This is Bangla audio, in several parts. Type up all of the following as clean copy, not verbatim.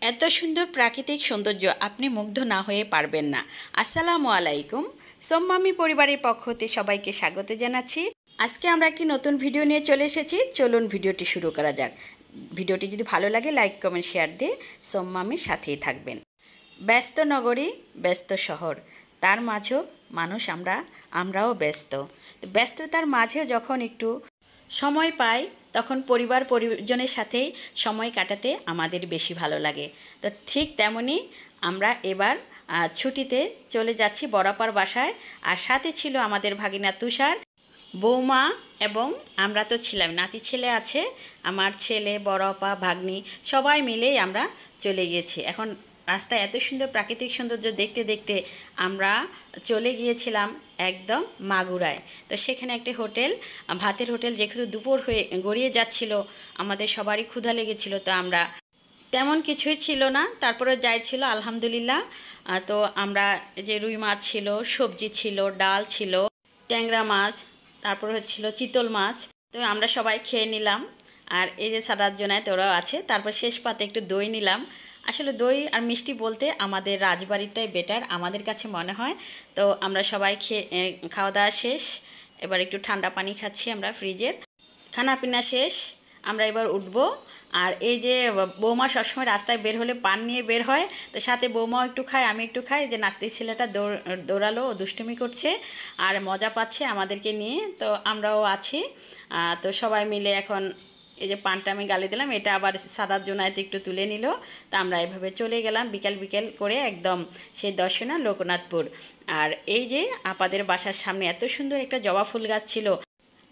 এত সুন্দর প্রাকৃতিক সৌন্দর্য আপনি মুগ্ধ না হয়ে পারবেন না। আসসালামু আলাইকুম। সোমমামি পরিবারের পক্ষ হতে সবাইকে স্বাগত জানাচ্ছি। আজকে আমরা একটি নতুন ভিডিও নিয়ে চলে এসেছি। চলুন ভিডিওটি শুরু করা যাক। ভিডিওটি যদি ভালো লাগে লাইক কমেন্ট শেয়ার দিয়ে সোমমামির সাথেই থাকবেন। ব্যস্ত নগরী, ব্যস্ত শহর, তার মাঝেও মানুষ আমরাও ব্যস্ত। ব্যস্ততার মাঝেও যখন একটু সময় পাই তখন পরিবার পরিজনের সাথেই সময় কাটাতে আমাদের বেশি ভালো লাগে। তো ঠিক তেমনই আমরা এবার ছুটিতে চলে যাচ্ছি বড়াপার বাসায়। আর সাথে ছিল আমাদের ভাগিনা তুষার, বৌমা এবং আমরা তো ছিলাম, নাতি ছেলে আছে, আমার ছেলে, বড় আপা, ভাগ্নি, সবাই মিলেই আমরা চলে গিয়েছি। এখন রাস্তায় এত সুন্দর প্রাকৃতিক সৌন্দর্য দেখতে দেখতে আমরা চলে গিয়েছিলাম একদম মাগুরায়। তো সেখানে একটি হোটেল, ভাতের হোটেল, যেহেতু দুপুর হয়ে গড়িয়ে যাচ্ছিল, আমাদের সবারই ক্ষুধা লেগেছিল। তো আমরা তেমন কিছুই ছিল না, তারপরে যাই ছিল আলহামদুলিল্লাহ। তো আমরা যে রুই মাছ ছিল, সবজি ছিল, ডাল ছিল, ট্যাংরা মাছ, তারপর হচ্ছিল চিতল মাছ। তো আমরা সবাই খেয়ে নিলাম। আর এই যে সাদাত জোনায়েত ওরাও আছে। তারপর শেষ পাতে একটু দই নিলাম। আসলে দই আর মিষ্টি বলতে আমাদের রাজবাড়িটাই বেটার আমাদের কাছে মনে হয়। তো আমরা সবাই খাওয়া দাওয়া শেষ। এবার একটু ঠান্ডা পানি খাচ্ছি আমরা ফ্রিজের। খানাপিনা শেষ, আমরা এবার উঠবো। আর এই যে বৌমা সবসময় রাস্তায় বের হলে পান নিয়ে বের হয়, তো সাথে বৌমাও একটু খায়, আমি একটু খাই। যে নাতি ছেলেটা দৌড়ালো, ও দুষ্টুমি করছে আর মজা পাচ্ছে আমাদেরকে নিয়ে। তো আমরাও আছি। তো সবাই মিলে এখন এই যে পানটা আমি গালে দিলাম, এটা আবার সাদার জোনায়েতে একটু তুলে নিল। তা আমরা এভাবে চলে গেলাম বিকেল বিকেল করে একদম সেই দর্শনা লোকনাথপুর। আর এই যে আপাদের বাসার সামনে এত সুন্দর একটা জবা ফুল গাছ ছিল।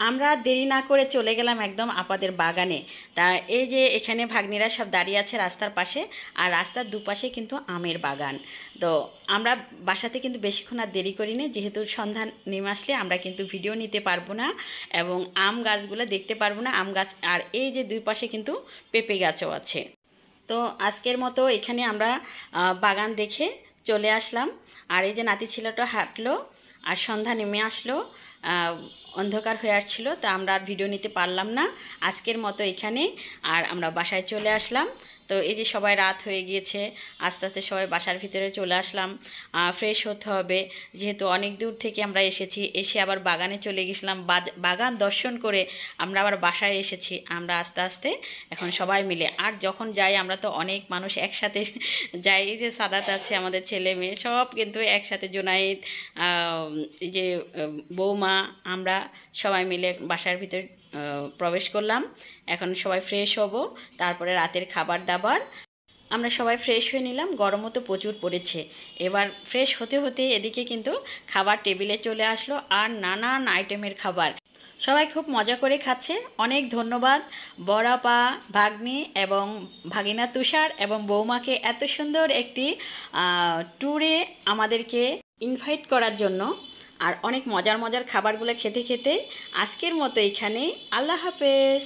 আমরা দেরি না করে চলে গেলাম একদম আপাদের বাগানে। তা এই যে এখানে ভাগ্নিরা সব দাঁড়িয়ে আছে রাস্তার পাশে, আর রাস্তার দুপাশে কিন্তু আমের বাগান। তো আমরা বাসাতে কিন্তু বেশিক্ষণ আর দেরি করিনি, যেহেতু সন্ধ্যা নেমে আসলে আমরা কিন্তু ভিডিও নিতে পারবো না এবং আম গাছগুলো দেখতে পারবো না। আম গাছ আর এই যে দুই পাশে কিন্তু পেঁপে গাছও আছে। তো আজকের মতো এখানে আমরা বাগান দেখে চলে আসলাম। আর এই যে নাতি ছেলেটা হাঁটলো আর সন্ধ্যা নেমে আসলো, অন্ধকার হয়ে আসছিল, তা আমরা আর ভিডিও নিতে পারলাম না আজকের মতো এখানে। আর আমরা বাসায় চলে আসলাম। তো এই যে সবাই রাত হয়ে গিয়েছে, আস্তে আস্তে সবাই বাসার ভিতরে চলে আসলাম। ফ্রেশ হতে হবে, যেহেতু অনেক দূর থেকে আমরা এসেছি। এসে আবার বাগানে চলে গেছিলাম, বাগান দর্শন করে আমরা আবার বাসায় এসেছি। আমরা আস্তে আস্তে এখন সবাই মিলে, আর যখন যাই আমরা তো অনেক মানুষ একসাথে যাই। এই যে সাদাত আছে, আমাদের ছেলে মেয়ে সব কিন্তু একসাথে, জোনায়েত, এই যে বৌমা, আমরা সবাই মিলে বাসার ভিতর প্রবেশ করলাম। এখন সবাই ফ্রেশ হব, তারপরে রাতের খাবার দাবার আমরা সবাই ফ্রেশ হয়ে নিলাম। গরমও তো প্রচুর পড়েছে। এবার ফ্রেশ হতে হতে এদিকে কিন্তু খাবার টেবিলে চলে আসলো, আর নানান আইটেমের খাবার। সবাই খুব মজা করে খাচ্ছে। অনেক ধন্যবাদ বড়াপা, ভাগ্নি এবং ভাগিনা তুষার এবং বৌমাকে এত সুন্দর একটি ট্যুরে আমাদেরকে ইনভাইট করার জন্য। আর অনেক মজার মজার খাবারগুলো খেতে খেতে আজকের মতো এখানে। আল্লাহ হাফেজ।